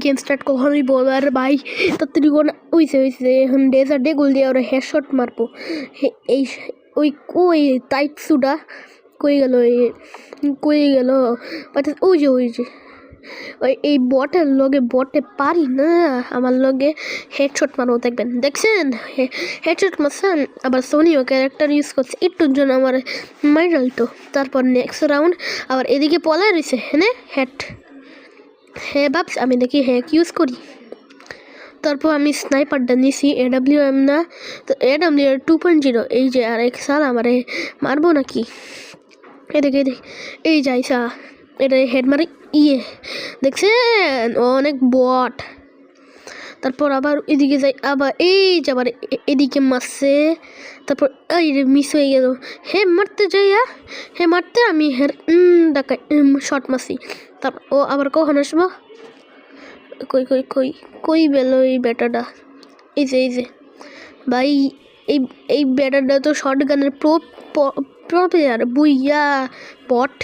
game start কখনোই বলবো আর ভাই তাড়াতাড়ি হইছে এখন ডেজার্ট ডে গোল দিয়ে ওরা হেডশট মারবো এই ওই টাইটসুটা কই গেল ওই যে এই বটে পারি না আমার লগে হেডশট মারবো দেখছেন হেডশট মারছেন আবার সোনিও ক্যারেক্টার ইউজ করছে একটুর জন্য আমার মাইরাল তো তারপর নেক্সট রাউন্ড আবার এদিকে পলা রয়েছে হ্যাঁ ভাবছি আমি দেখি হ্যাক ইউজ করি তারপর আমি স্নাইপারটা নিছি AWM না তো AWM 2.0 এই যে আর এক সাল আমারে মারবো নাকি এদিকে এই যাইসা এটা হেড মারি দেখছেন অনেক বট তারপর আবার এদিকে যাই আবার আবার এদিকে মারছে তারপর এই মিস হয়ে গেল মারতে যাইয়া মারতে আমি ডাকা শট মারছি তারপর ও আবার কখন আসবো কই বেলো এই ব্যাটাটা এই যে ভাই এই ব্যাটাটা তো শর্ট গানের প্রো প্লেয়ার বুইয়া বট